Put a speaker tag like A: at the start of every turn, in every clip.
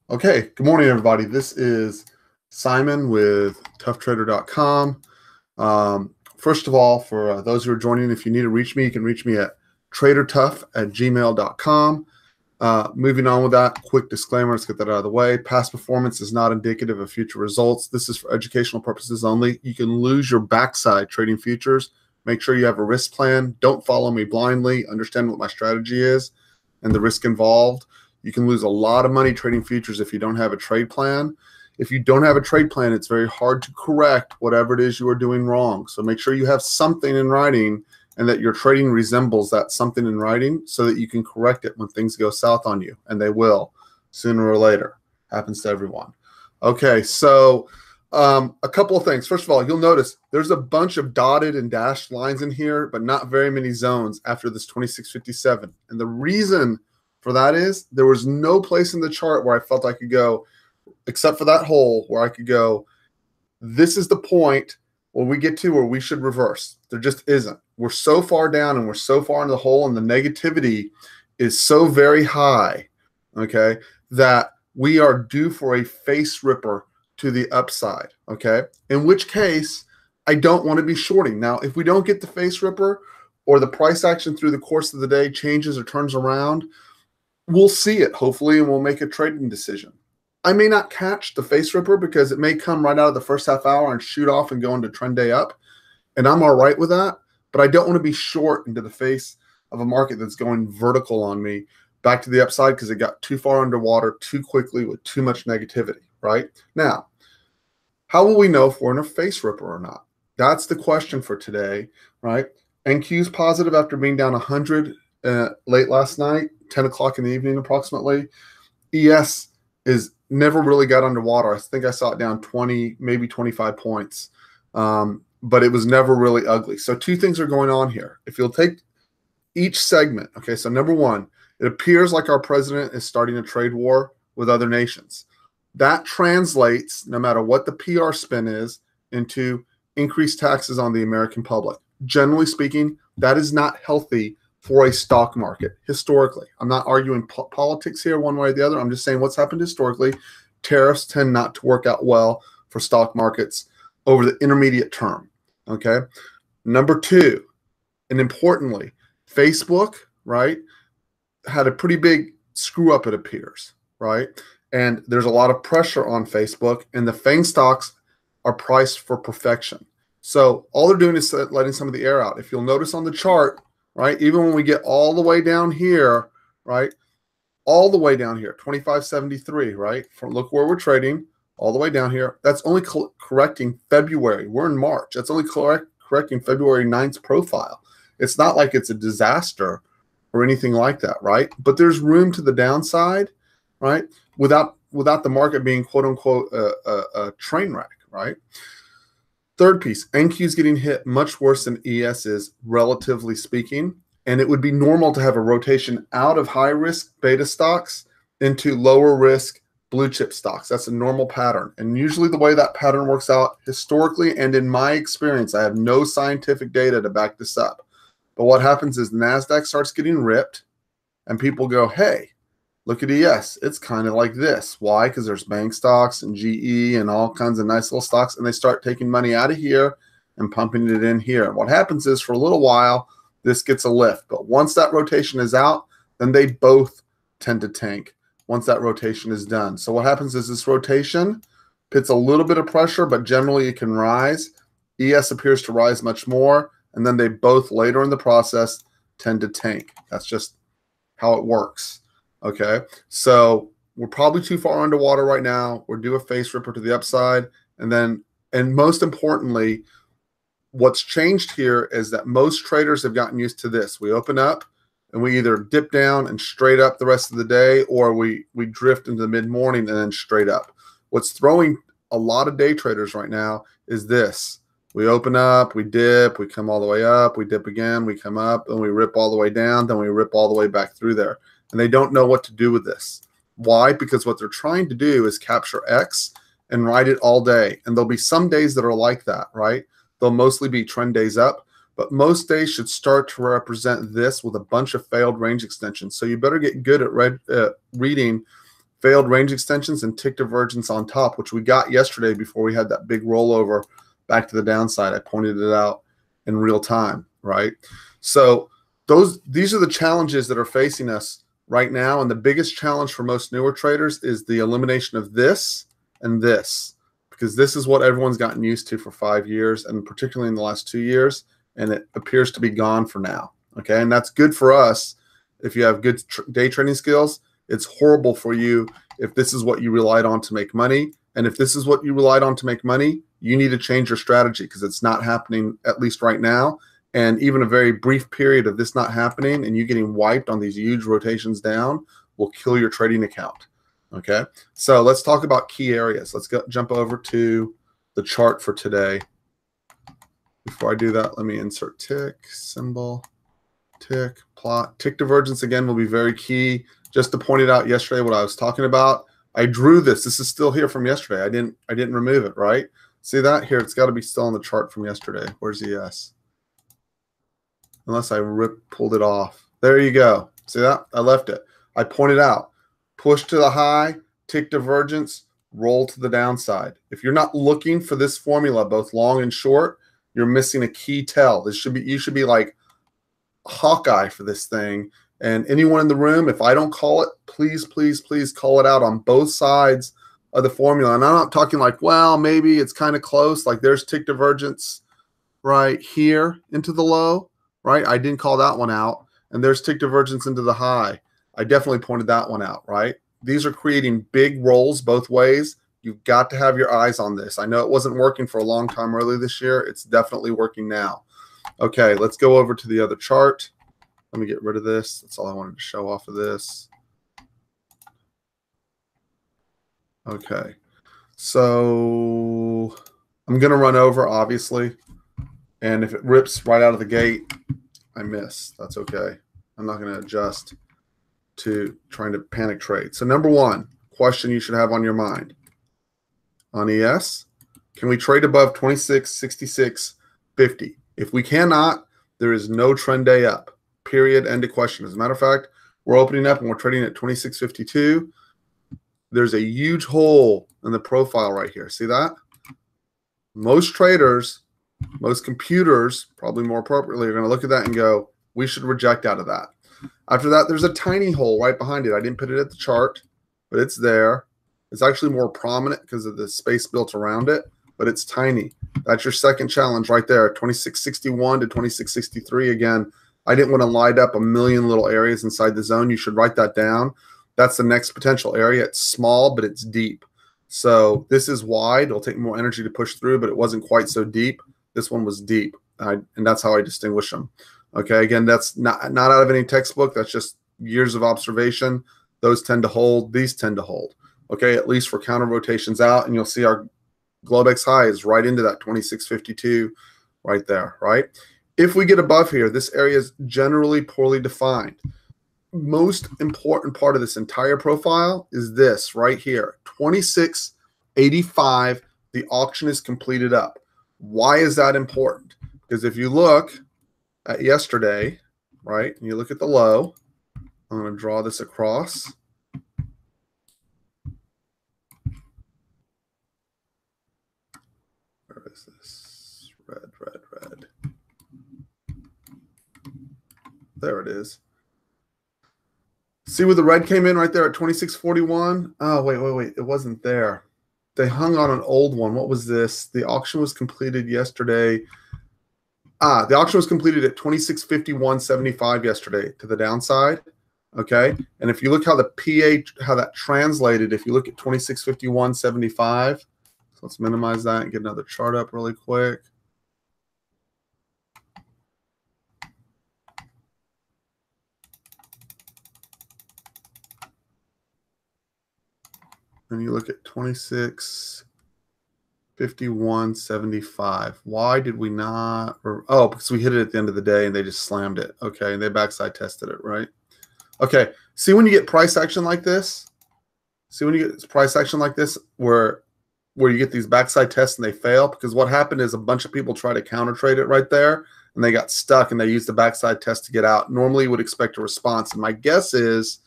A: Okay, good morning, everybody. This is Simon with ToughTrader.com. First of all, for those who are joining, if you need to reach me, you can reach me at TraderTough@gmail.com. Moving on with that, quick disclaimer, let's get that out of the way. Past performance is not indicative of future results. This is for educational purposes only. You can lose your backside trading futures. Make sure you have a risk plan. Don't follow me blindly. Understand what my strategy is and the risk involved. You can lose a lot of money trading futures if you don't have a trade plan. If you don't have a trade plan, it's very hard to correct whatever it is you are doing wrong. So make sure you have something in writing and that your trading resembles that something in writing so that you can correct it when things go south on you, and they will sooner or later. Happens to everyone. Okay, so a couple of things. First of all, you'll notice there's a bunch of dotted and dashed lines in here, but not very many zones after this 2657. And the reason for that is there was no place in the chart where I felt I could go, except for that hole where I could go, this is the point where we get to where we should reverse. There just isn't. We're so far down and we're so far in the hole, and the negativity is so very high, okay, that we are due for a face ripper to the upside, okay? In which case, I don't want to be shorting. Now, if we don't get the face ripper or the price action through the course of the day changes or turns around, we'll see it, hopefully, and we'll make a trading decision. I may not catch the face ripper because it may come right out of the first half hour and shoot off and go into trend day up, and I'm all right with that, but I don't want to be short into the face of a market that's going vertical on me back to the upside because it got too far underwater too quickly with too much negativity, right? Now, how will we know if we're in a face ripper or not? That's the question for today, right? NQ's positive after being down 100 late last night, 10 o'clock in the evening approximately. ES is never really got underwater. I think I saw it down 20, maybe 25 points, but it was never really ugly. So two things are going on here. If you'll take each segment, okay, so number one, it appears like our president is starting a trade war with other nations. That translates, no matter what the PR spin is, into increased taxes on the American public. Generally speaking, that is not healthy for a stock market historically. I'm not arguing politics here one way or the other. I'm just saying what's happened historically. Tariffs tend not to work out well for stock markets over the intermediate term, okay? Number two, and importantly, Facebook, right, had a pretty big screw up, it appears, right? And there's a lot of pressure on Facebook, and the FANG stocks are priced for perfection. So all they're doing is letting some of the air out. If you'll notice on the chart, right, even when we get all the way down here, right, all the way down here, 2573, right, from look where we're trading, all the way down here, that's only correcting February. We're in March. That's only correcting February 9th profile. It's not like it's a disaster or anything like that, right? But there's room to the downside, right, without the market being, quote unquote, a train wreck, right? Third piece, NQ is getting hit much worse than ES is, relatively speaking, and it would be normal to have a rotation out of high-risk beta stocks into lower-risk blue-chip stocks. That's a normal pattern, and usually the way that pattern works out historically and in my experience, I have no scientific data to back this up, but what happens is NASDAQ starts getting ripped, and people go, hey, look at ES. It's kind of like this. Why? Because there's bank stocks and GE and all kinds of nice little stocks, and they start taking money out of here and pumping it in here. And what happens is for a little while, this gets a lift. But once that rotation is out, then they both tend to tank once that rotation is done. So what happens is this rotation puts a little bit of pressure, but generally it can rise. ES appears to rise much more, and then they both later in the process tend to tank. That's just how it works. Okay, so we're probably too far underwater right now. We're due a face ripper to the upside. And most importantly, what's changed here is that most traders have gotten used to this. We open up and we either dip down and straight up the rest of the day, or we drift into the mid-morning and then straight up. What's throwing a lot of day traders right now is this. We open up, we dip, we come all the way up, we dip again, we come up, and we rip all the way down, then we rip all the way back through there. And they don't know what to do with this. Why? Because what they're trying to do is capture X and ride it all day. And there'll be some days that are like that, right? They'll mostly be trend days up, but most days should start to represent this with a bunch of failed range extensions. So you better get good at reading failed range extensions, and tick divergence on top, which we got yesterday before we had that big rollover back to the downside. I pointed it out in real time, right? So these are the challenges that are facing us right now. And the biggest challenge for most newer traders is the elimination of this and this, because this is what everyone's gotten used to for 5 years, and particularly in the last 2 years, and it appears to be gone for now. Okay, and that's good for us if you have good day trading skills. It's horrible for you if this is what you relied on to make money. And if this is what you relied on to make money, you need to change your strategy, because it's not happening, at least right now. And even a very brief period of this not happening and you getting wiped on these huge rotations down will kill your trading account. Okay, so let's talk about key areas. Let's jump over to the chart for today. Before I do that, let me insert tick, symbol, tick, plot. Tick divergence, again, will be very key. Just to point it out yesterday, what I was talking about, I drew this. This is still here from yesterday. I didn't remove it, right? See that? Here, it's got to be still on the chart from yesterday. Where's the S? Unless I pulled it off. There you go. See that? I left it. I pointed out. Push to the high, tick divergence, roll to the downside. If you're not looking for this formula, both long and short, you're missing a key tell. You should be like Hawkeye for this thing. And anyone in the room, if I don't call it, please, please, please call it out on both sides of the formula. And I'm not talking like, well, maybe it's kind of close. Like there's tick divergence right here into the low, right? I didn't call that one out. And there's tick divergence into the high. I definitely pointed that one out, right? These are creating big rolls both ways. You've got to have your eyes on this. I know it wasn't working for a long time early this year. It's definitely working now. Okay, let's go over to the other chart. Let me get rid of this. That's all I wanted to show off of this. Okay, so I'm going to run over, obviously. And if it rips right out of the gate, I miss. That's okay. I'm not going to adjust to trying to panic trade. So number one question you should have on your mind. On ES, can we trade above 26.66.50? If we cannot, there is no trend day up. Period. End of question. As a matter of fact, we're opening up and we're trading at 26.52. There's a huge hole in the profile right here. See that? Most traders, most computers, probably more appropriately, are going to look at that and go, we should reject out of that. After that, there's a tiny hole right behind it. I didn't put it at the chart, but it's there. It's actually more prominent because of the space built around it, but it's tiny. That's your second challenge right there, 26.61 to 26.63. Again, I didn't want to light up a million little areas inside the zone. You should write that down. That's the next potential area. It's small, but it's deep. So this is wide. It'll take more energy to push through, but it wasn't quite so deep. This one was deep, and that's how I distinguish them. Okay, again, that's not out of any textbook. That's just years of observation. Those tend to hold. These tend to hold. Okay, at least for counter rotations out, and you'll see our Globex high is right into that 26.52 right there, right? If we get above here, this area is generally poorly defined. Most important part of this entire profile is this right here, 26.85. The auction is completed up. Why is that important? Because if you look at yesterday, right, and you look at the low, I'm going to draw this across. Where is this? Red, red, red. There it is. See where the red came in right there at 26.41? Oh, wait. It wasn't there. They hung on an old one. What was this? The auction was completed yesterday. The auction was completed at 26.51.75 yesterday to the downside. Okay. And if you look how the PA, how that translated, if you look at 26.51.75, so let's minimize that and get another chart up really quick. And you look at 26.51.75. Why did we not? Oh, because we hit it at the end of the day and they just slammed it. Okay, and they backside tested it, right? Okay, see when you get price action like this? See when you get price action like this where you get these backside tests and they fail? Because what happened is a bunch of people try to counter trade it right there and they got stuck and they used the backside test to get out. Normally you would expect a response. And my guess is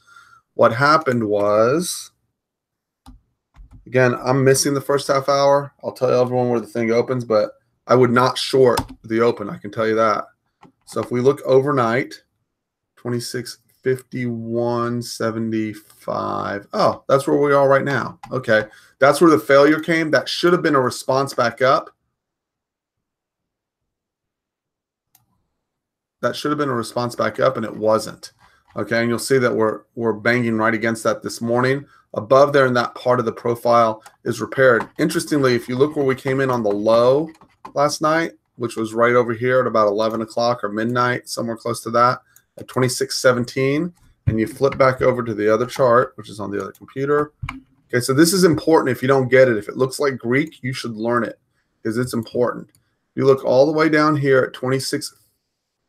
A: what happened was Again, I'm missing the first half hour. I'll tell everyone where the thing opens, but I would not short the open. I can tell you that. So if we look overnight, 26.51.75. Oh, that's where we are right now. Okay. That's where the failure came. That should have been a response back up. That should have been a response back up, and it wasn't. Okay, and you'll see that we're banging right against that this morning. Above there in that part of the profile is repaired. Interestingly, if you look where we came in on the low last night, which was right over here at about 11 o'clock or midnight, somewhere close to that, at 26.17, and you flip back over to the other chart, which is on the other computer. Okay, so this is important if you don't get it. If it looks like Greek, you should learn it because it's important. You look all the way down here at 26.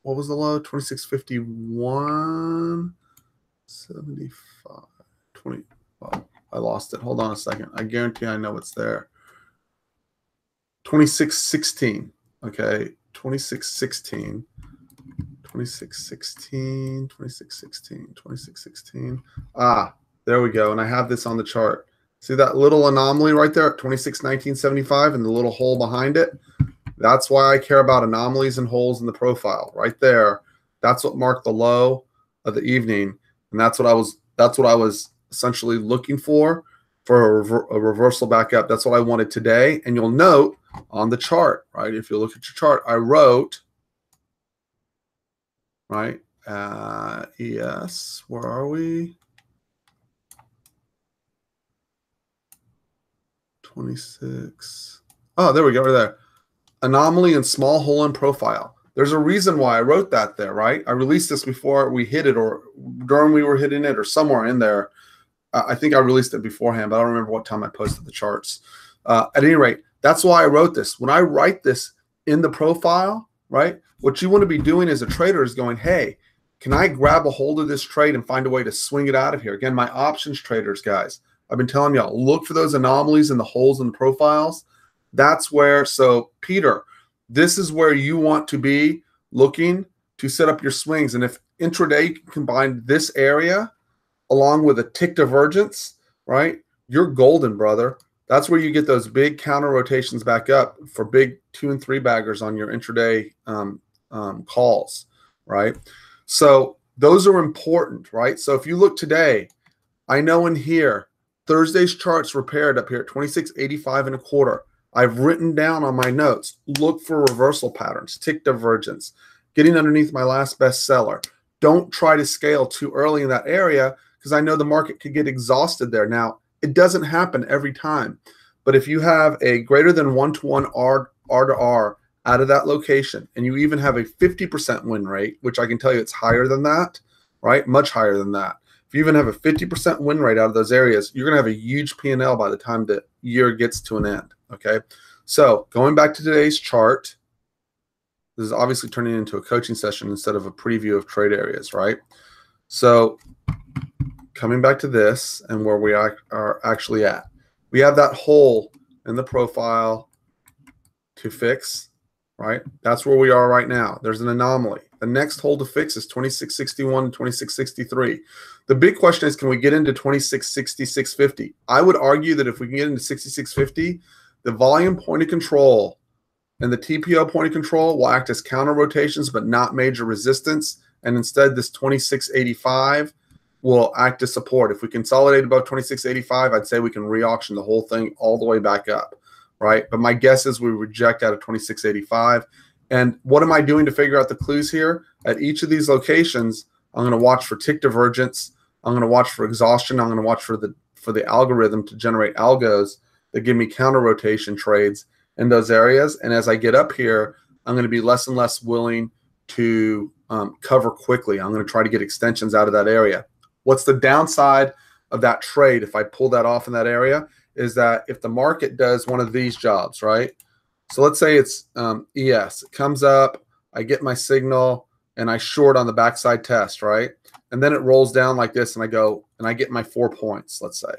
A: What was the low? 26.51.75. 20. Well, I lost it. Hold on a second. I guarantee I know it's there. 26.16. Okay. 26.16. 26.16. 26.16. 26.16. Ah, there we go. And I have this on the chart. See that little anomaly right there at 26.19.75 and the little hole behind it? That's why I care about anomalies and holes in the profile right there. That's what marked the low of the evening, and that's what I was essentially looking for a reversal back up. That's what I wanted today. And you'll note on the chart, right? If you look at your chart, I wrote, right? ES, where are we? 26. Oh, there we go, right there. Anomaly and small hole in profile. There's a reason why I wrote that there, right? I released this before we hit it or during we were hitting it or somewhere in there. I think I released it beforehand, but I don't remember what time I posted the charts. At any rate, that's why I wrote this. When I write this in the profile, right, what you want to be doing as a trader is going, hey, can I grab a hold of this trade and find a way to swing it out of here? Again, my options traders, guys, I've been telling y'all, look for those anomalies and the holes in the profiles. That's where, so Peter, this is where you want to be looking to set up your swings. And if intraday you can combine this area along with a tick divergence, right, you're golden, brother. That's where you get those big counter rotations back up for big 2 and 3 baggers on your intraday calls, right? So those are important, right? So if you look today, I know in here, Thursday's charts repaired up here at 26.85 1/4. I've written down on my notes, look for reversal patterns, tick divergence, getting underneath my last best seller. Don't try to scale too early in that area because I know the market could get exhausted there. Now, it doesn't happen every time. But if you have a greater than 1-to-1 R to R out of that location, and you even have a 50% win rate, which I can tell you it's higher than that, right? Much higher than that. If you even have a 50% win rate out of those areas, you're going to have a huge P&L by the time the year gets to an end. Okay, so going back to today's chart, this is obviously turning into a coaching session instead of a preview of trade areas, right? So coming back to this and where we are actually at, we have that hole in the profile to fix, right? That's where we are right now. There's an anomaly. The next hole to fix is 26.61 and 26.63. The big question is, can we get into 26.66.50? I would argue that if we can get into 66.50, the volume point of control and the TPO point of control will act as counter rotations, but not major resistance. And instead, this 26.85 will act as support. If we consolidate above 26.85, I'd say we can re-auction the whole thing all the way back up, right? But my guess is we reject out of 26.85. And what am I doing to figure out the clues here? At each of these locations, I'm going to watch for tick divergence. I'm going to watch for exhaustion. I'm going to watch for the algorithm to generate algos that give me counter rotation trades in those areas. And as I get up here, I'm going to be less and less willing to cover quickly. I'm going to try to get extensions out of that area. What's the downside of that trade if I pull that off in that area is that if the market does one of these jobs, right? So let's say it's ES. It comes up, I get my signal, and I short on the backside test, right? And then it rolls down like this, and I go, and I get my 4 points, let's say.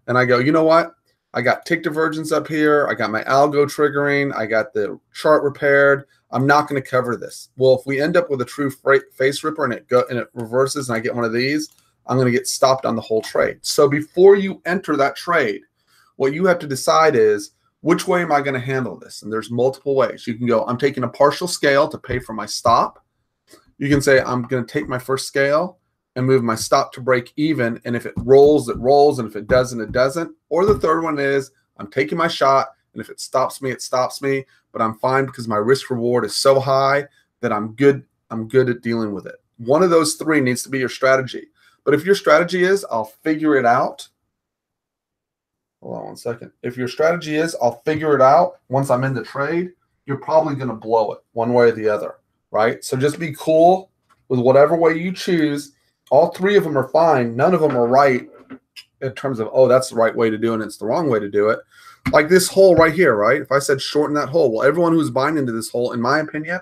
A: And I go, you know what? I got tick divergence up here. I got my algo triggering. I got the chart repaired. I'm not going to cover this. Well, if we end up with a true face ripper and it reverses and I get one of these, I'm going to get stopped on the whole trade. So before you enter that trade, What you have to decide is, which way am I going to handle this? And there's multiple ways. You can go, I'm taking a partial scale to pay for my stop. You can say, I'm going to take my first scale and move my stop to break even. And if it rolls, it rolls. And if it doesn't, it doesn't. Or the third one is, I'm taking my shot. And if it stops me, it stops me. But I'm fine because my risk reward is so high that I'm good at dealing with it. One of those three needs to be your strategy. But if your strategy is, I'll figure it out. Hold on one second. If your strategy is, I'll figure it out once I'm in the trade, you're probably going to blow it one way or the other, right? So just be cool with whatever way you choose. All three of them are fine. None of them are right in terms of, oh, that's the right way to do it and it's the wrong way to do it. Like this hole right here, right? If I said shorten that hole, well, everyone who's buying into this hole, in my opinion,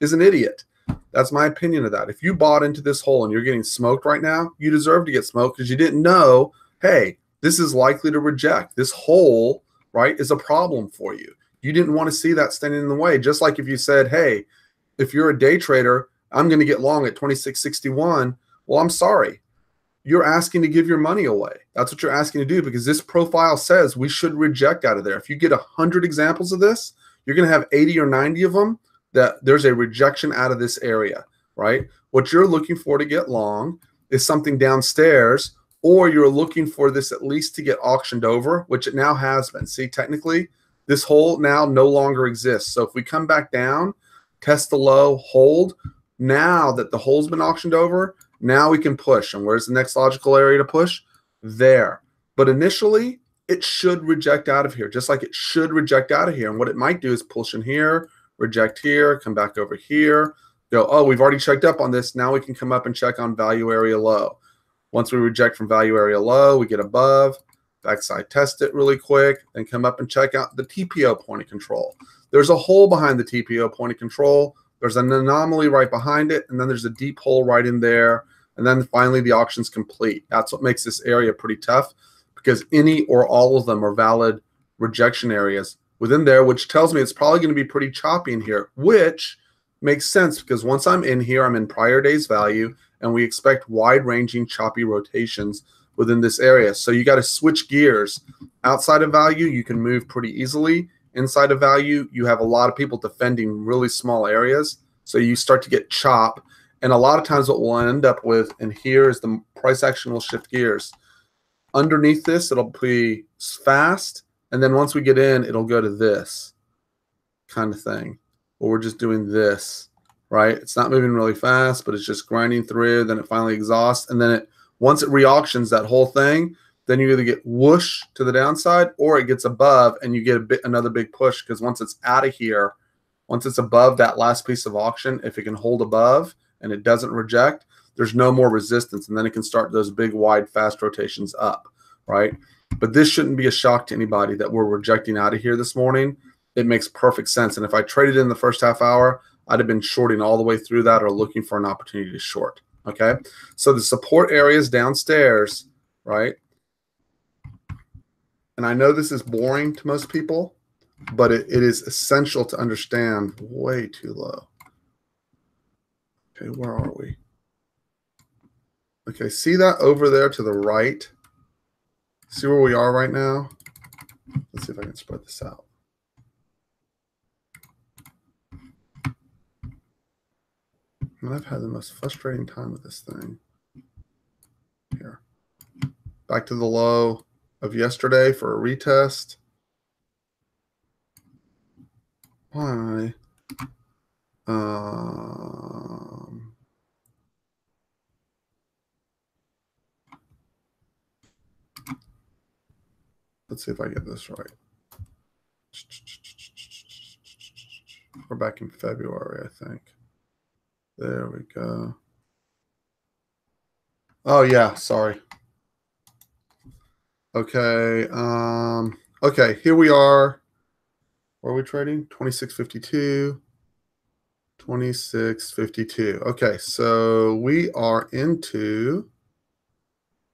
A: is an idiot. That's my opinion of that. If you bought into this hole and you're getting smoked right now, you deserve to get smoked because you didn't know, hey, this is likely to reject. This hole, right, is a problem for you. You didn't want to see that standing in the way. Just like if you said, hey, if you're a day trader, I'm going to get long at 26.61. Well, I'm sorry. You're asking to give your money away. That's what you're asking to do because this profile says we should reject out of there. If you get 100 examples of this, you're going to have 80 or 90 of them that there's a rejection out of this area, right? What you're looking for to get long is something downstairs, or you're looking for this at least to get auctioned over, which it now has been. See, technically, this hole now no longer exists. So if we come back down, test the low, hold, now that the hole's been auctioned over, now we can push. And where's the next logical area to push? There. But initially, it should reject out of here, just like it should reject out of here. And what it might do is push in here, reject here, come back over here, go, oh, we've already checked up on this. Now we can come up and check on value area low. Once we reject from value area low, we get above, backside test it really quick, then come up and check out the TPO point of control. There's a hole behind the TPO point of control. There's an anomaly right behind it, and then there's a deep hole right in there. And then finally, the auction's complete. That's what makes this area pretty tough because any or all of them are valid rejection areas within there, which tells me it's probably going to be pretty choppy in here, which makes sense because once I'm in here, I'm in prior day's value, and we expect wide-ranging choppy rotations within this area. So you got to switch gears. Outside of value, you can move pretty easily. Inside of value, you have a lot of people defending really small areas. So you start to get chop. And a lot of times what we'll end up with, and here is the price action will shift gears. Underneath this, it'll be fast. And then once we get in, it'll go to this kind of thing. Or we're just doing this, right? It's not moving really fast, but it's just grinding through. Then it finally exhausts. And then once it re-auctions that whole thing, then you either get whoosh to the downside or it gets above and you get another big push because once it's out of here, once it's above that last piece of auction, if it can hold above and it doesn't reject, there's no more resistance. And then it can start those big, wide, fast rotations up, right? But this shouldn't be a shock to anybody that we're rejecting out of here this morning. It makes perfect sense. And if I traded in the first half hour, I'd have been shorting all the way through that or looking for an opportunity to short, okay? So the support areas downstairs, right? And I know this is boring to most people, but it is essential to understand. Way too low. Okay, where are we? Okay, see that over there to the right? See where we are right now? Let's see if I can spread this out. And I've had the most frustrating time with this thing. Here. Back to the low of yesterday for a retest. Why? Let's see if I get this right. We're back in February, I think. There we go. Oh yeah, sorry. Okay. Okay, here we are. Where are we trading? 26.52. 26.52. Okay, so we are into.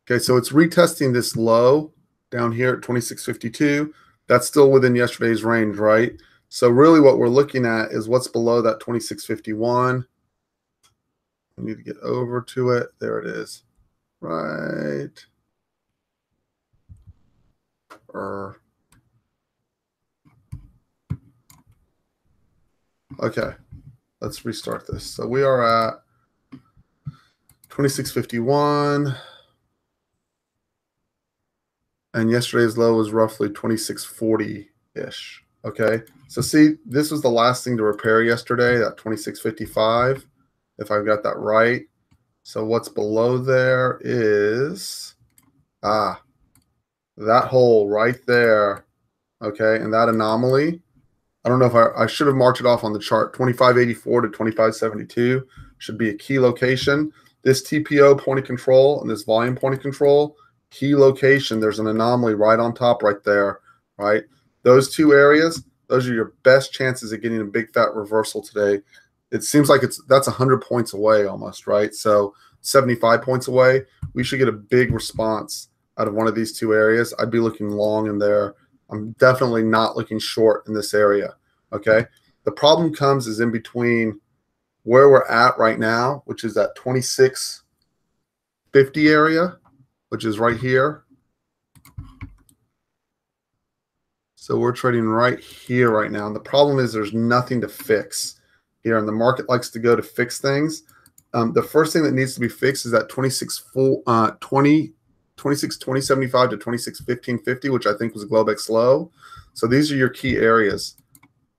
A: Okay, so it's retesting this low down here at 26.52. That's still within yesterday's range, right? So really what we're looking at is what's below that 26.51. We need to get over to it. There it is. Right Okay, let's restart this. So we are at 26.51. And yesterday's low was roughly 26.40-ish. Okay, so see, this was the last thing to repair yesterday, that 26.55, if I've got that right. So what's below there is that hole right there. Okay, and that anomaly, I don't know if I should have marked it off on the chart. 25.84 to 25.72 should be a key location. This TPO point of control and this volume point of control, key location, there's an anomaly right on top right there, right? Those two areas, those are your best chances of getting a big fat reversal today. It seems like that's 100 points away almost, right? So 75 points away. We should get a big response out of one of these two areas. I'd be looking long in there. I'm definitely not looking short in this area, okay? The problem comes is in between where we're at right now, which is that 26.50 area, which is right here. So we're trading right here right now. And the problem is there's nothing to fix here. And the market likes to go to fix things. The first thing that needs to be fixed is that 26.2075 to 26.1550, which I think was a Globex low. So these are your key areas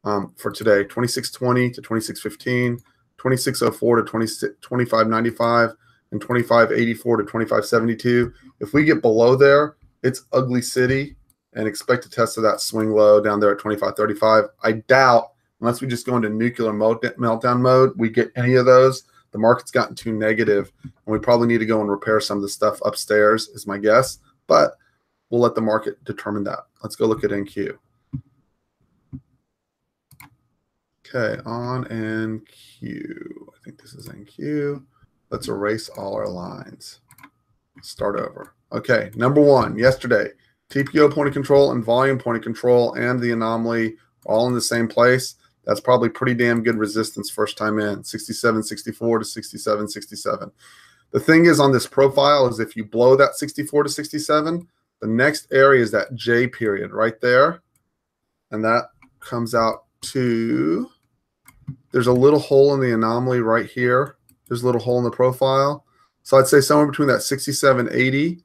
A: for today: 26.20 to 26.15, 26.04 to 25.95, and 25.84 to 25.72. If we get below there, it's ugly city, and expect to test to that swing low down there at 25.35. I doubt, unless we just go into nuclear meltdown mode, we get any of those. The market's gotten too negative, and we probably need to go and repair some of the stuff upstairs, is my guess. But we'll let the market determine that. Let's go look at NQ. Okay, on NQ. I think this is NQ. Let's erase all our lines. Start over. Okay, number one, yesterday, TPO point of control and volume point of control and the anomaly all in the same place. That's probably pretty damn good resistance first time in, 67.64 to 67.67. The thing is on this profile is if you blow that 64 to 67, the next area is that J period right there. And that comes out to, there's a little hole in the anomaly right here. There's a little hole in the profile. So I'd say somewhere between that 67.80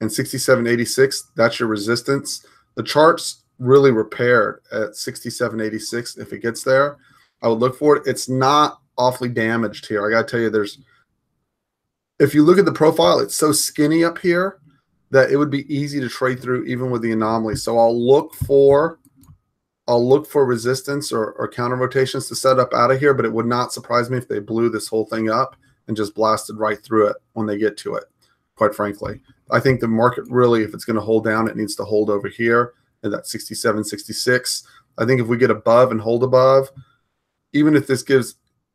A: and 67.86, that's your resistance. The chart's really repaired at 67.86. If it gets there, I would look for it. It's not awfully damaged here. I got to tell you, if you look at the profile, it's so skinny up here that it would be easy to trade through even with the anomaly. So I'll look for resistance or counter rotations to set up out of here, but it would not surprise me if they blew this whole thing up and just blasted right through it when they get to it, quite frankly. I think the market really, if it's going to hold down, it needs to hold over here at that 67.66. I think if we get above and hold above, even if this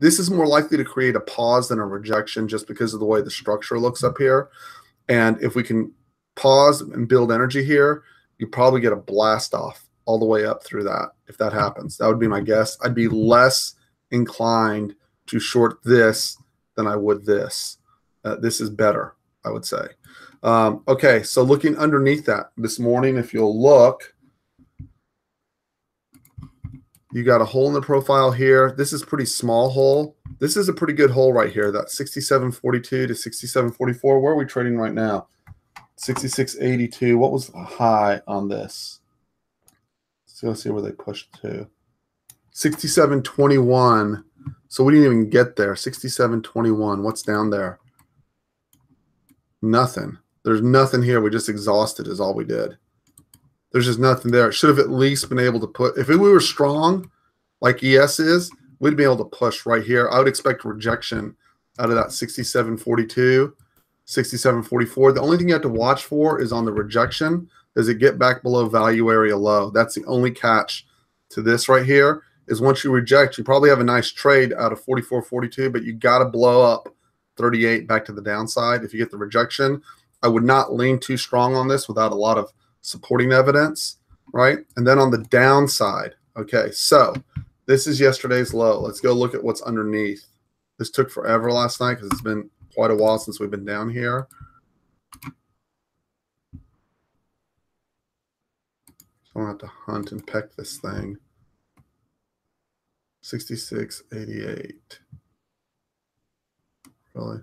A: is more likely to create a pause than a rejection just because of the way the structure looks up here. And if we can pause and build energy here, you probably get a blast off all the way up through that. If that happens, that would be my guess. I'd be less inclined to short this than I would this. This is better, I would say. Okay, so looking underneath that this morning, if you'll look, you got a hole in the profile here. This is a pretty small hole. This is a pretty good hole right here, that 67.42 to 67.44. Where are we trading right now? 66.82. What was the high on this? Let's see where they pushed to. 67.21. So we didn't even get there. 67.21. What's down there? Nothing. There's nothing here. We just exhausted is all we did. There's just nothing there. It should have at least been able to put, if we were strong like ES is, we'd be able to push right here. I would expect rejection out of that 67.42, 67.44. The only thing you have to watch for is on the rejection. Does it get back below value area low? That's the only catch to this right here is once you reject, you probably have a nice trade out of 44.42, but you got to blow up 38 back to the downside. If you get the rejection, I would not lean too strong on this without a lot of supporting evidence, right? And then on the downside, okay, so this is yesterday's low. Let's go look at what's underneath. This took forever last night because it's been quite a while since we've been down here. So I don't have to hunt and peck this thing. 66.88. Really?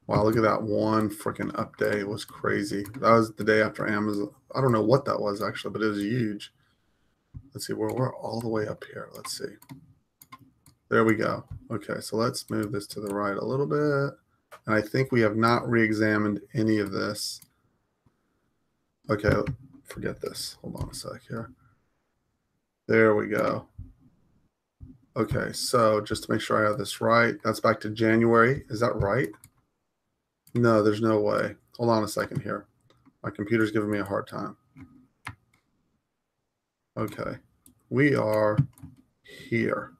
A: Wow, look at that one freaking update. It was crazy. That was the day after Amazon. I don't know what that was actually, but it was huge. Let's see, we're all the way up here. Let's see. There we go. Okay, so let's move this to the right a little bit. And I think we have not re-examined any of this. Okay, forget this. Hold on a sec here. There we go. Okay, so just to make sure I have this right, that's back to January. Is that right? No, there's no way. Hold on a second here. My computer's giving me a hard time. Okay, we are here.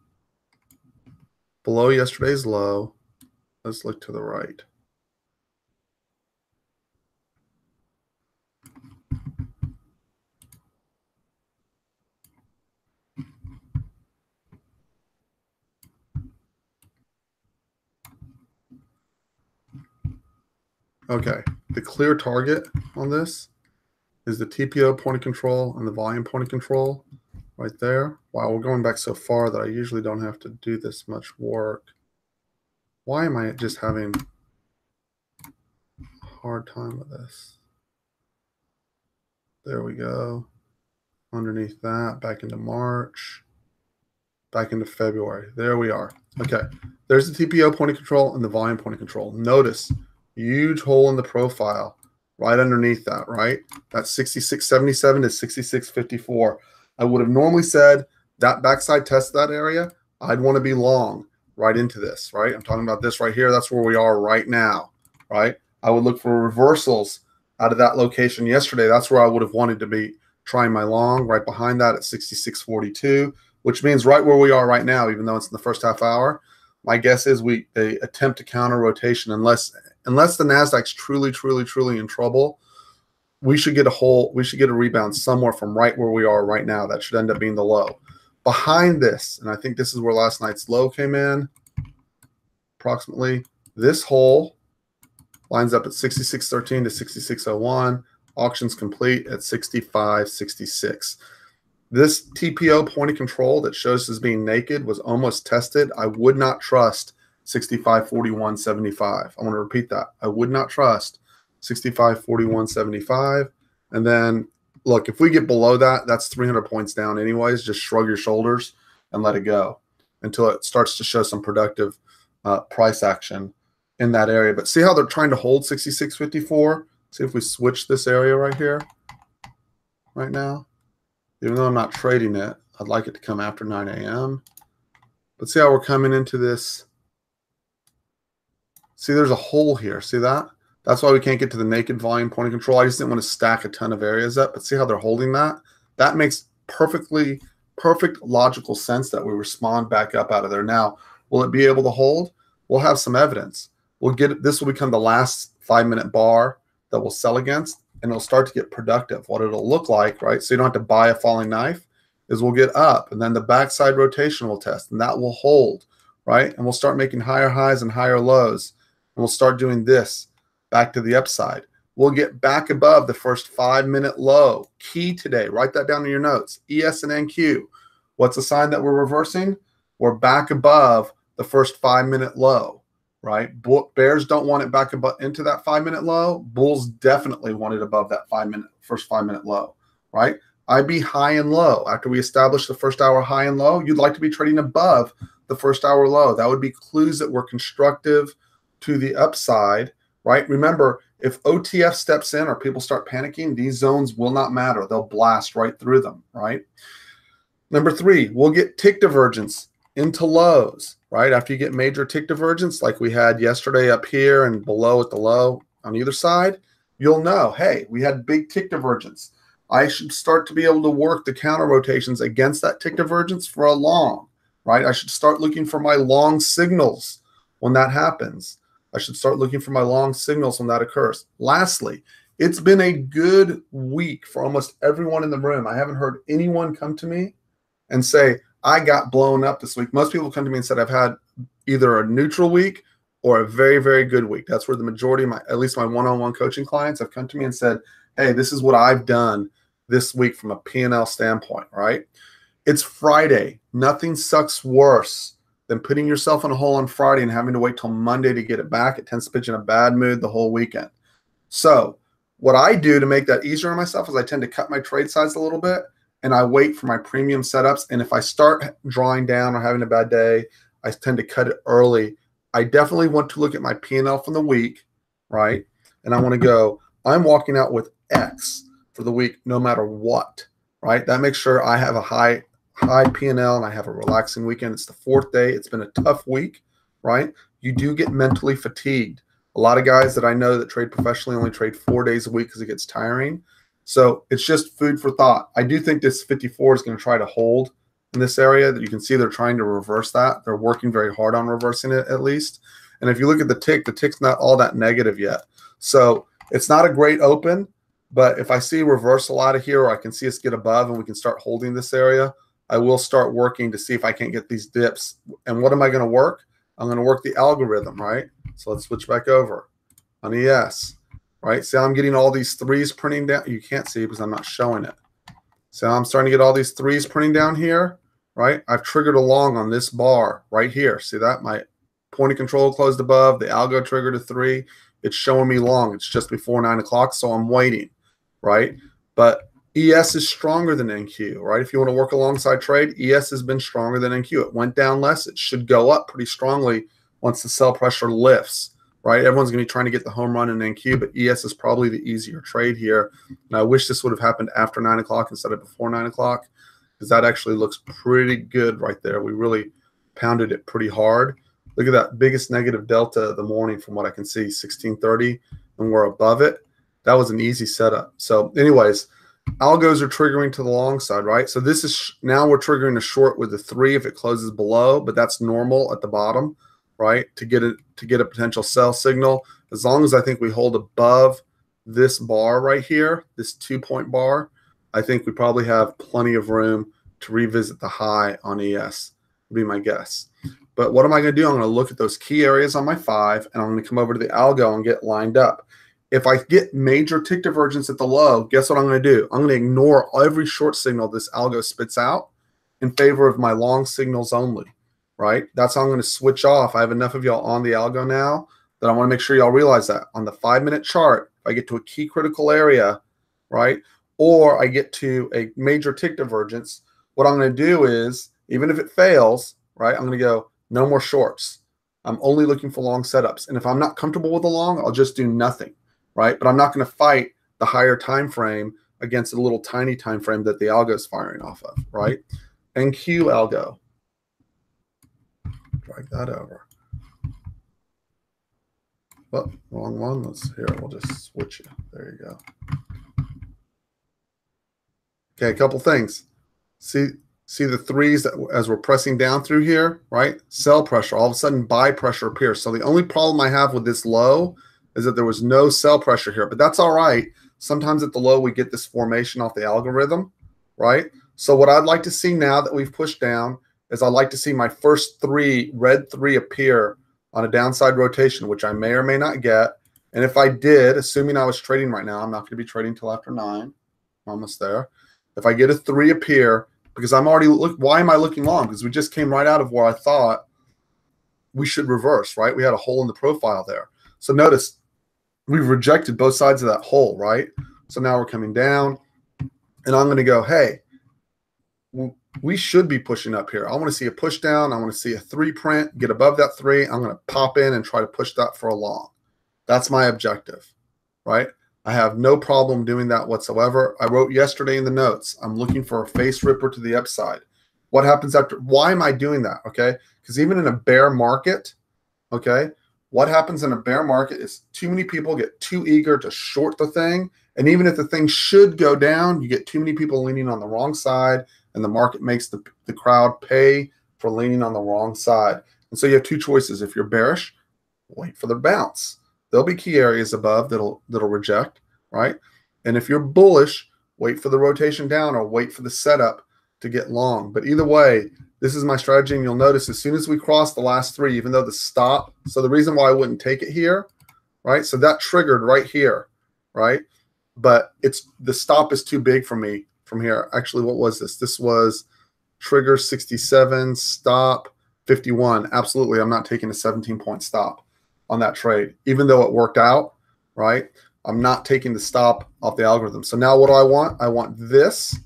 A: Below yesterday's low. Let's look to the right. Okay, the clear target on this is the TPO point of control and the volume point of control right there. Wow, we're going back so far that I usually don't have to do this much work. Why am I just having a hard time with this? There we go. Underneath that, back into March, back into February. There we are. Okay, there's the TPO point of control and the volume point of control. Notice, huge hole in the profile right underneath that, right? That's 66.77 to 66.54. I would have normally said that backside test that area, I'd want to be long right into this, right? I'm talking about this right here. That's where we are right now, right? I would look for reversals out of that location yesterday. That's where I would have wanted to be trying my long right behind that at 66.42, which means right where we are right now, even though it's in the first half hour. My guess is they attempt to counter rotation unless the Nasdaq's truly in trouble. We should get a rebound somewhere from right where we are right now. That should end up being the low. Behind this, and I think this is where last night's low came in, approximately this hole lines up at 66.13 to 66.01. Auctions complete at 65.66. This TPO point of control that shows as being naked was almost tested. I would not trust 65.41.75. I want to repeat that. I would not trust 65.41.75. And then, look, if we get below that, that's 300 points down anyways. Just shrug your shoulders and let it go until it starts to show some productive price action in that area. But see how they're trying to hold 66.54? See if we switch this area right here right now. Even though I'm not trading it, I'd like it to come after 9 a.m. But see how we're coming into this. See, there's a hole here. See that? That's why we can't get to the naked volume point of control. I just didn't want to stack a ton of areas up. But see how they're holding that? That makes perfect logical sense that we respond back up out of there. Now, will it be able to hold? We'll have some evidence. This will become the last 5-minute bar that we'll sell against, and it'll start to get productive. What it'll look like, right? So you don't have to buy a falling knife, is we'll get up, and then the backside rotation will test, and that will hold, right? And we'll start making higher highs and higher lows, and we'll start doing this back to the upside. We'll get back above the first 5-minute low. Key today, write that down in your notes. ES and NQ. What's a sign that we're reversing? We're back above the first 5-minute low. Right? Bears don't want it back into that 5-minute low. Bulls definitely want it above that first 5-minute low, right? IB high and low. After we establish the first hour high and low, you'd like to be trading above the first hour low. That would be clues that we're constructive to the upside, right? Remember, if OTF steps in or people start panicking, these zones will not matter. They'll blast right through them, right? Number 3, we'll get tick divergence into lows, right? After you get major tick divergence like we had yesterday up here and below at the low on either side, you'll know, hey, we had big tick divergence. I should start to be able to work the counter rotations against that tick divergence for a long, right? I should start looking for my long signals when that happens. I should start looking for my long signals when that occurs. Lastly, it's been a good week for almost everyone in the room. I haven't heard anyone come to me and say, I got blown up this week. Most people come to me and said, I've had either a neutral week or a very, very good week. That's where the majority of at least my one-on-one coaching clients have come to me and said, hey, this is what I've done this week from a P&L standpoint, right? It's Friday. Nothing sucks worse than putting yourself in a hole on Friday and having to wait till Monday to get it back. It tends to put you in a bad mood the whole weekend. So what I do to make that easier on myself is I tend to cut my trade size a little bit, and I wait for my premium setups. And if I start drawing down or having a bad day, I tend to cut it early. I definitely want to look at my P&L from the week, right? And I want to go, I'm walking out with X for the week no matter what, right? That makes sure I have a high P&L and I have a relaxing weekend. It's the 4th day. It's been a tough week, right? You do get mentally fatigued. A lot of guys that I know that trade professionally only trade 4 days a week because it gets tiring. So it's just food for thought. I do think this 54 is going to try to hold in this area. That you can see they're trying to reverse that. They're working very hard on reversing it at least. And if you look at the tick's not all that negative yet. So it's not a great open, but if I see reversal out of here, or I can see us get above and we can start holding this area, I will start working to see if I can't get these dips. And what am I going to work? I'm going to work the algorithm, right? So let's switch back over on ES, right? See how I'm getting all these threes printing down? You can't see because I'm not showing it. So I'm starting to get all these threes printing down here, right? I've triggered along on this bar right here. See that? My point of control closed above. The algo triggered a 3. It's showing me long. It's just before 9 o'clock, so I'm waiting, right? But ES is stronger than NQ, right? If you want to work alongside trade, ES has been stronger than NQ. It went down less. It should go up pretty strongly once the sell pressure lifts, right? Everyone's going to be trying to get the home run in NQ, but ES is probably the easier trade here. And I wish this would have happened after 9 o'clock instead of before 9 o'clock, because that actually looks pretty good right there. We really pounded it pretty hard. Look at that biggest negative delta of the morning from what I can see, 1630, and we're above it. That was an easy setup. So anyways, algos are triggering to the long side, right? So this is now we're triggering a short with a 3 if it closes below, but that's normal at the bottom, right? To get a potential sell signal. As long as I think we hold above this bar right here, this 2-point bar, I think we probably have plenty of room to revisit the high on ES, would be my guess. But what am I going to do? I'm going to look at those key areas on my 5, and I'm going to come over to the algo and get lined up. If I get major tick divergence at the low, guess what I'm going to do? I'm going to ignore every short signal this algo spits out in favor of my long signals only, right? That's how I'm going to switch off. I have enough of y'all on the algo now that I want to make sure y'all realize that. On the 5-minute chart, if I get to a key critical area, right, or I get to a major tick divergence, what I'm going to do is, even if it fails, right, I'm going to go, no more shorts. I'm only looking for long setups. And if I'm not comfortable with the long, I'll just do nothing, right? But I'm not going to fight the higher time frame against a little tiny time frame that the algo is firing off of, right? NQ algo. Drag that over. Oh, wrong one. Let's here. We'll just switch it. There you go. Okay, a couple things. See the threes that as we're pressing down through here, right? Sell pressure. All of a sudden, buy pressure appears. So the only problem I have with this low is that there was no sell pressure here. But that's all right. Sometimes at the low, we get this formation off the algorithm, right? So what I'd like to see now that we've pushed down is I'd like to see my first 3, red 3 appear on a downside rotation, which I may or may not get. And if I did, assuming I was trading right now, I'm not going to be trading till after 9. I'm almost there. If I get a 3 appear, because I'm already why am I looking long? Because we just came right out of where I thought we should reverse, right? We had a hole in the profile there. So notice we've rejected both sides of that hole, right? So now we're coming down, and I'm going to go, hey, we should be pushing up here. I want to see a push down. I want to see a 3 print, get above that 3. I'm going to pop in and try to push that for a long. That's my objective, right? I have no problem doing that whatsoever. I wrote yesterday in the notes, I'm looking for a face ripper to the upside. What happens after? Why am I doing that? Okay, because even in a bear market, okay, what happens in a bear market is too many people get too eager to short the thing. And even if the thing should go down, you get too many people leaning on the wrong side, and the market makes the crowd pay for leaning on the wrong side. And so you have 2 choices. If you're bearish, wait for the bounce. There'll be key areas above that'll reject, right? And if you're bullish, wait for the rotation down or wait for the setup to get long. But either way, This is my strategy, and you'll notice as soon as we cross the last three, even though the stop, so the reason why I wouldn't take it here, right? So that triggered right here, right? But the stop is too big for me from here. Actually, what was this? This was trigger 67, stop 51. Absolutely, I'm not taking a 17-point stop on that trade, even though it worked out, right? I'm not taking the stop off the algorithm. So now what do I want? I want this.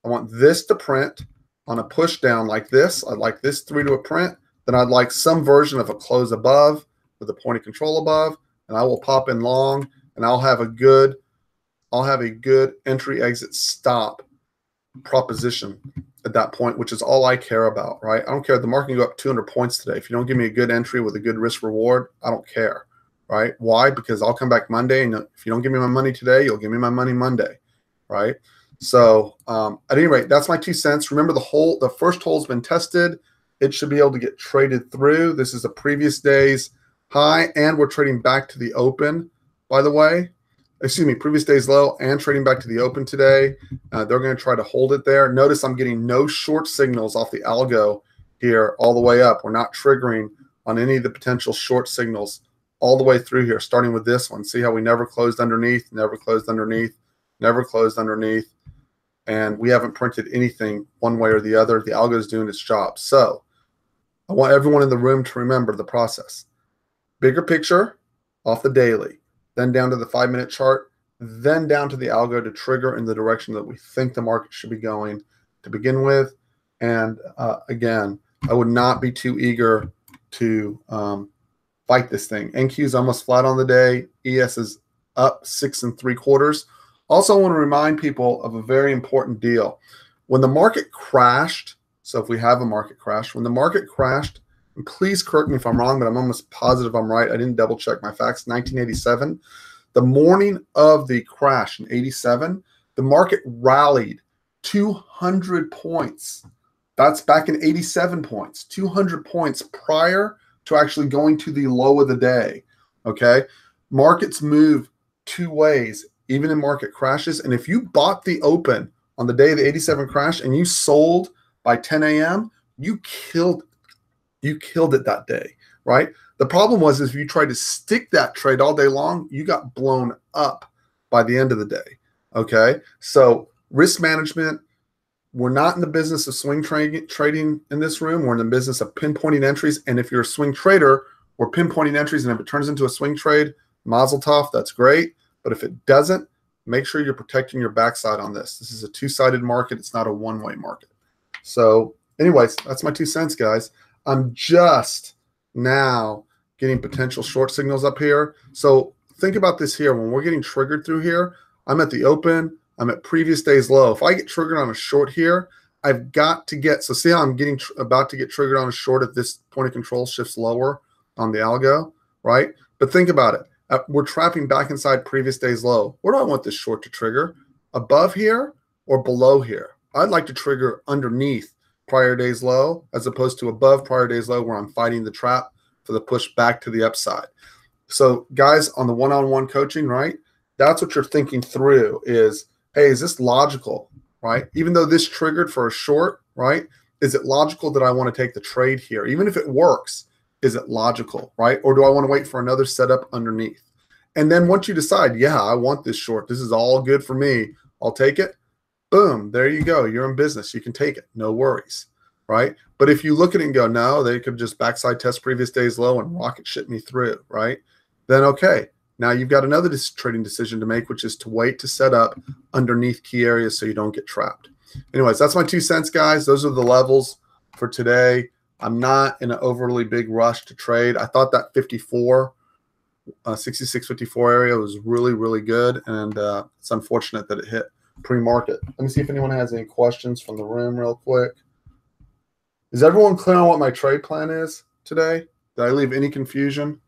A: I want this to print on a push down like this. I'd like this 3 to a print. Then I'd like some version of a close above with a point of control above, and I will pop in long, and I'll have a good entry exit stop proposition at that point, which is all I care about, right? I don't care if the market can go up 200 points today. If you don't give me a good entry with a good risk reward, I don't care, right? Why? Because I'll come back Monday, and if you don't give me my money today, you'll give me my money Monday, right? So at any rate, that's my 2 cents. Remember, the first hole's been tested. It should be able to get traded through. This is a previous day's high, and we're trading back to the open, by the way. Excuse me, previous day's low and trading back to the open today. They're going to try to hold it there. Notice I'm getting no short signals off the algo here all the way up. We're not triggering on any of the potential short signals all the way through here, starting with this one. See how we never closed underneath, never closed underneath, never closed underneath, and we haven't printed anything one way or the other. The algo is doing its job. So I want everyone in the room to remember the process. Bigger picture off the daily, then down to the 5-minute chart, then down to the algo to trigger in the direction that we think the market should be going to begin with. And again, I would not be too eager to fight this thing. NQ is almost flat on the day. ES is up 6 3/4. Also, I want to remind people of a very important deal. When the market crashed, so if we have a market crash, when the market crashed, and please correct me if I'm wrong, but I'm almost positive I'm right. I didn't double check my facts. 1987, the morning of the crash in 87, the market rallied 200 points. That's back in 87 points, 200 points prior to actually going to the low of the day. Okay, markets move 2 ways, even in market crashes. And if you bought the open on the day of the 87 crash and you sold by 10 a.m., you killed it that day, right? The problem was if you tried to stick that trade all day long, you got blown up by the end of the day, okay? So risk management, we're not in the business of swing trading in this room. We're in the business of pinpointing entries. And if you're a swing trader, we're pinpointing entries. And if it turns into a swing trade, mazel tov, that's great. But if it doesn't, make sure you're protecting your backside on this. This is a 2-sided market. It's not a one-way market. So anyways, that's my 2 cents, guys. I'm just now getting potential short signals up here. So think about this here. When we're getting triggered through here, I'm at the open. I'm at previous day's low. If I get triggered on a short here, I've got to get – so see how I'm getting about to get triggered on a short if this point of control shifts lower on the algo, right? But think about it. We're trapping back inside previous day's low. Where do I want this short to trigger? Above here or below here? I'd like to trigger underneath prior day's low as opposed to above prior day's low where I'm fighting the trap for the push back to the upside. So guys, on the one-on-one coaching, right, that's what you're thinking through is, hey, is this logical, right? Even though this triggered for a short, right, is it logical that I want to take the trade here? Even if it works, is it logical, right? Or do I want to wait for another setup underneath? And then once you decide, yeah, I want this short, this is all good for me, I'll take it. Boom, there you go. You're in business. You can take it. No worries, right? But if you look at it and go, no, they could just backside test previous day's low and rocket ship me through, right? Then, okay, now you've got another trading decision to make, which is to wait to set up underneath key areas so you don't get trapped. Anyways, that's my 2 cents, guys. Those are the levels for today. I'm not in an overly big rush to trade. I thought that 66.54 area was really, really good, and it's unfortunate that it hit pre-market. Let me see if anyone has any questions from the room real quick. Is everyone clear on what my trade plan is today? Did I leave any confusion?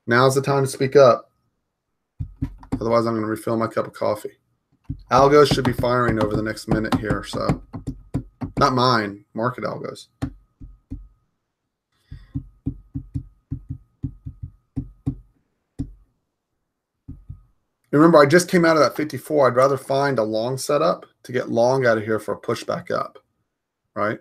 A: Now's the time to speak up. Otherwise, I'm going to refill my cup of coffee. Algos should be firing over the next minute here. So, not mine, market algos. Remember, I just came out of that 54. I'd rather find a long setup to get long out of here for a push back up, right?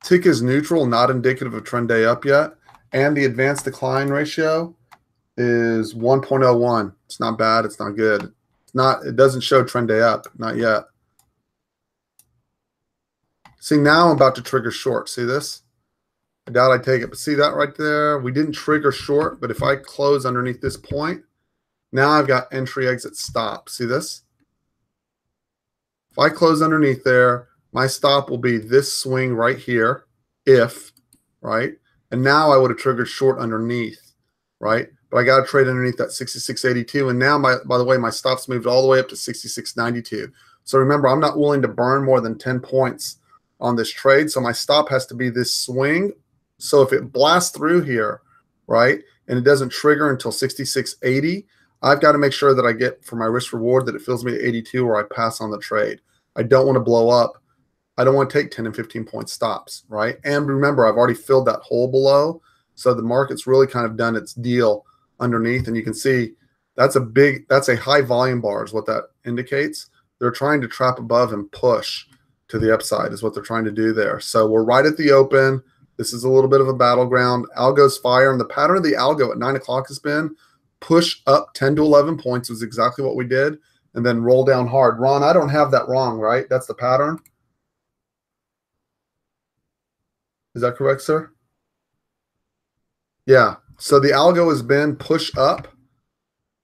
A: Tick is neutral, not indicative of trend day up yet. And the advanced decline ratio is 1.01. It's not bad. It's not good. It's not. It doesn't show trend day up. Not yet. See, now I'm about to trigger short. See this? I doubt I take it. But see that right there? We didn't trigger short. But if I close underneath this point, now I've got entry, exit, stop. See this? If I close underneath there, my stop will be this swing right here, if, right? And now I would have triggered short underneath, right? But I got to trade underneath that 66.82. And now, by the way, my stop's moved all the way up to 66.92. So remember, I'm not willing to burn more than 10 points on this trade. So my stop has to be this swing. So if it blasts through here, right, and it doesn't trigger until 66.80, I've got to make sure that I get, for my risk reward, that it fills me to 82 or I pass on the trade. I don't want to blow up. I don't want to take 10 and 15 point stops, right? And remember, I've already filled that hole below. So the market's really kind of done its deal underneath. And you can see that's a high volume bar is what that indicates. They're trying to trap above and push to the upside is what they're trying to do there. So we're right at the open. This is a little bit of a battleground. Algo's fire. And the pattern of the algo at 9 o'clock has been push up 10 to 11 points was exactly what we did. And then roll down hard. Ron, I don't have that wrong, right? That's the pattern. Is that correct, sir? Yeah. So the algo has been push up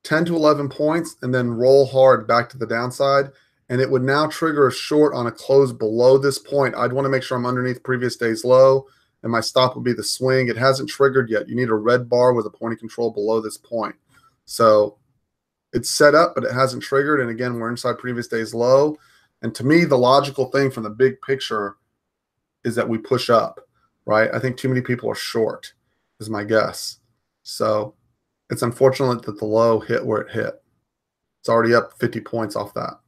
A: 10 to 11 points and then roll hard back to the downside. And it would now trigger a short on a close below this point. I'd want to make sure I'm underneath previous day's low, and my stop would be the swing. It hasn't triggered yet. You need a red bar with a point of control below this point. So it's set up, but it hasn't triggered. And again, we're inside previous day's low. And to me, the logical thing from the big picture is that we push up, right? I think too many people are short is my guess. So it's unfortunate that the low hit where it hit. It's already up 50 points off that.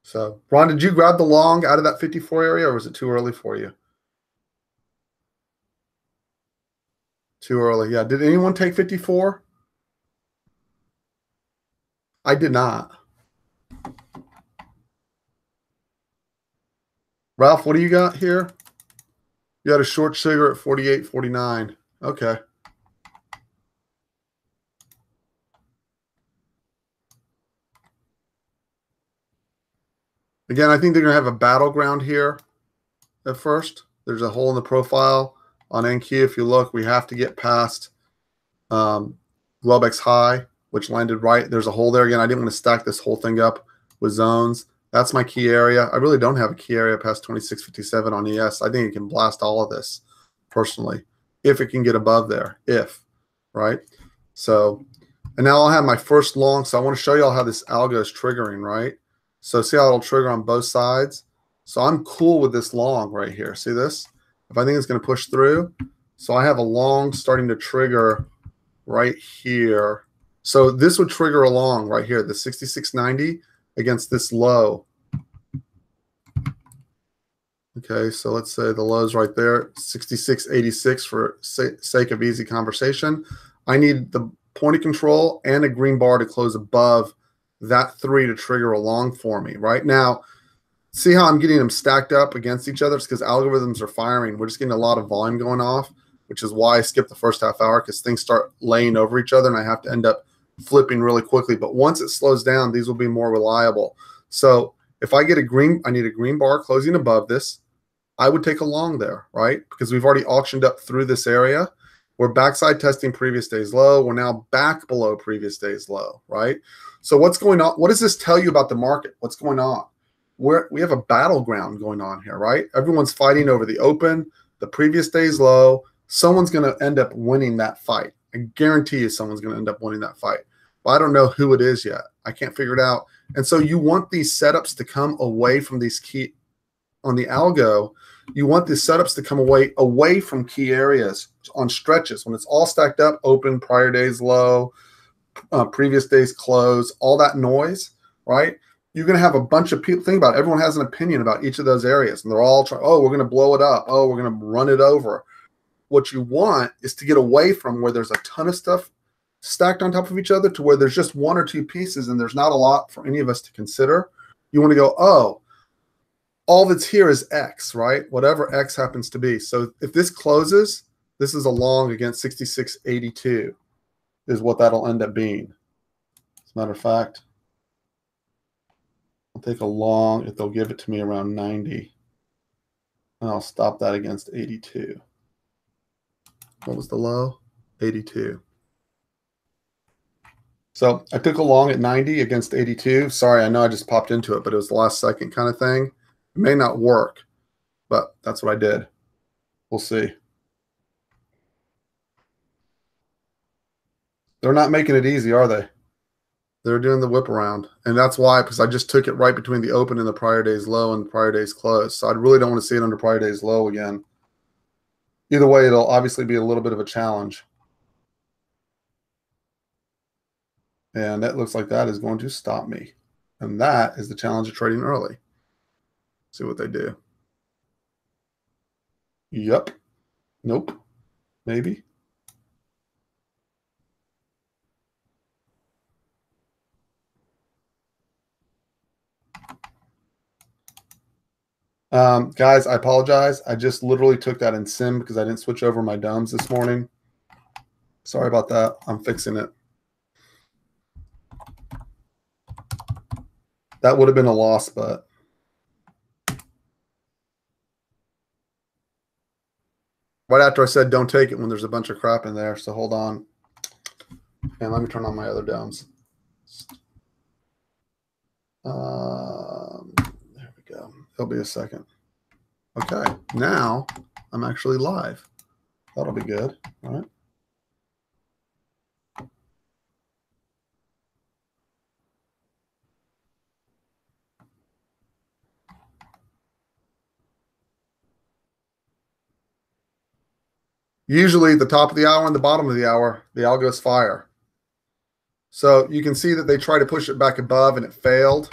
A: So, Ron, did you grab the long out of that 54 area, or was it too early for you? Too early, yeah. Did anyone take 54? I did not. Ralph, what do you got here? You got a short trigger at 48.49. Okay. Again, I think they're going to have a battleground here at first. There's a hole in the profile on NQ. If you look, we have to get past Globex high, which landed right. There's a hole there. Again, I didn't want to stack this whole thing up with zones. That's my key area. I really don't have a key area past 26.57 on ES. I think it can blast all of this personally, if it can get above there, right? So, and now I'll have my first long. So I want to show you all how this algo is triggering, right? So see how it'll trigger on both sides? So I'm cool with this long right here. See this? If I think it's going to push through. So I have a long starting to trigger right here. So this would trigger a long right here, the 66.90 against this low. Okay, so let's say the low's right there, 66.86 for sake of easy conversation. I need the point of control and a green bar to close above that 3 to trigger a long for me. Right now, see how I'm getting them stacked up against each other? It's because algorithms are firing. We're just getting a lot of volume going off, which is why I skipped the first half hour, because things start laying over each other and I have to end up flipping really quickly. But once it slows down, these will be more reliable. So if I get a green, I need a green bar closing above this. I would take a long there, right? Because we've already auctioned up through this area. We're backside testing previous day's low. We're now back below previous day's low, right? So what's going on? What does this tell you about the market? What's going on? We have a battleground going on here, right? Everyone's fighting over the open, the previous day's low. Someone's going to end up winning that fight. I guarantee you someone's going to end up winning that fight. But I don't know who it is yet. I can't figure it out. And so you want these setups to come away from these key on the algo. You want these setups to come away from key areas on stretches when it's all stacked up, open, prior day's low, previous day's close, all that noise, right? You're going to have a bunch of people. Think about it. Everyone has an opinion about each of those areas, and they're all trying, oh, we're going to blow it up. Oh, we're going to run it over. What you want is to get away from where there's a ton of stuff stacked on top of each other to where there's just one or two pieces and there's not a lot for any of us to consider. You want to go, oh, all that's here is X, right? Whatever X happens to be. So if this closes, this is a long against 66.82 is what that'll end up being. As a matter of fact, I'll take a long if they'll give it to me around 90. And I'll stop that against 82. What was the low? 82. So I took a long at 90 against 82. Sorry, I know I just popped into it, but it was the last second kind of thing. It may not work, but that's what I did. We'll see. They're not making it easy, are they? They're doing the whip around. And that's why, because I just took it right between the open and the prior day's low and the prior day's close. So I really don't want to see it under prior day's low again. Either way, it'll obviously be a little bit of a challenge. And that looks like that is going to stop me. And that is the challenge of trading early. See what they do. Yep. Nope. Maybe. Guys, I apologize. I just literally took that in sim because I didn't switch over my DOMs this morning. Sorry about that. I'm fixing it. That would have been a loss, but right after I said don't take it when there's a bunch of crap in there. So hold on. And let me turn on my other DOMs. There we go. It'll be a second. Okay, now I'm actually live. That'll be good. All right. Usually the top of the hour and the bottom of the hour, the algos fire. So you can see that they try to push it back above and it failed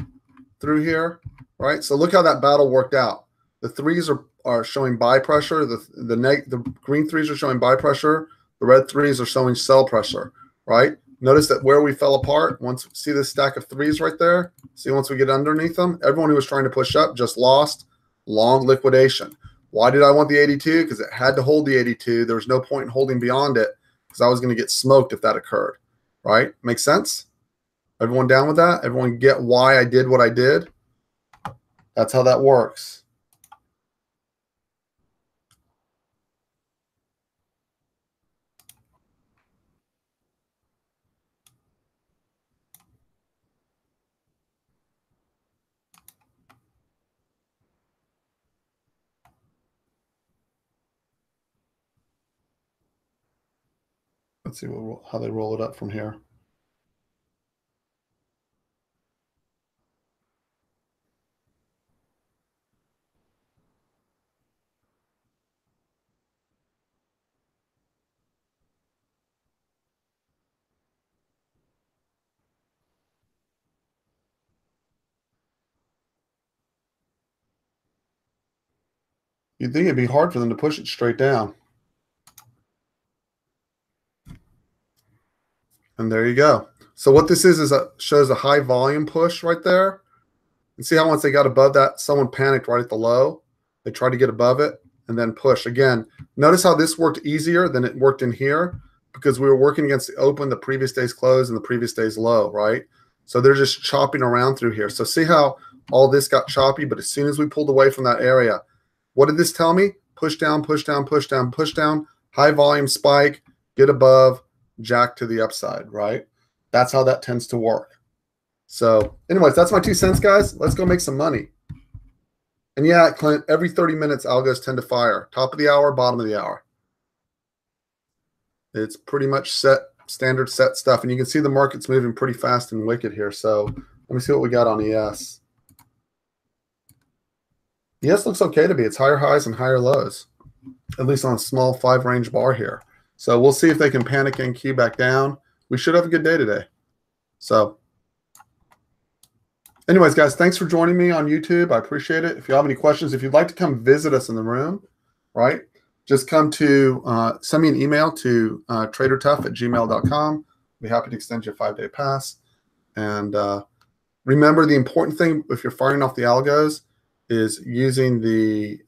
A: through here, right? So look how that battle worked out. The threes are showing buy pressure. The green threes are showing buy pressure. The red threes are showing sell pressure, right? Notice that where we fell apart, see this stack of threes right there? See once we get underneath them, everyone who was trying to push up just lost. Long liquidation. Why did I want the 82? Because it had to hold the 82. There was no point in holding beyond it because I was going to get smoked if that occurred, right? Make sense? Everyone down with that? Everyone get why I did what I did? That's how that works. Let's see how they roll it up from here. You'd think it'd be hard for them to push it straight down. And there you go. So what this is shows a high volume push right there. And see how once they got above that, someone panicked right at the low. They tried to get above it and then push. Again, notice how this worked easier than it worked in here because we were working against the open, the previous day's close, and the previous day's low, right? So they're just chopping around through here. So see how all this got choppy, but as soon as we pulled away from that area, what did this tell me? Push down, push down, push down, push down, high volume spike, get above, jack to the upside, right? That's how that tends to work. So anyways, that's my 2 cents, guys. Let's go make some money. And yeah, Clint, every 30 minutes, algos tend to fire. Top of the hour, bottom of the hour. It's pretty much standard set stuff. And you can see the market's moving pretty fast and wicked here. So let me see what we got on ES. ES looks okay to me. It's higher highs and higher lows, at least on a small 5-range bar here. So we'll see if they can panic and key back down. We should have a good day today. So anyways, guys, thanks for joining me on YouTube. I appreciate it. If you have any questions, if you'd like to come visit us in the room, right, just come to send me an email to tradertough@gmail.com. I'll be happy to extend you a 5-day pass. And remember, the important thing if you're firing off the algos is using the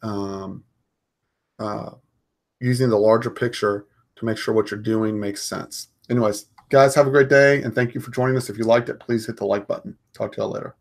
A: larger picture to make sure what you're doing makes sense. Anyways, guys, have a great day, and thank you for joining us. If you liked it, please hit the like button. Talk to y'all later.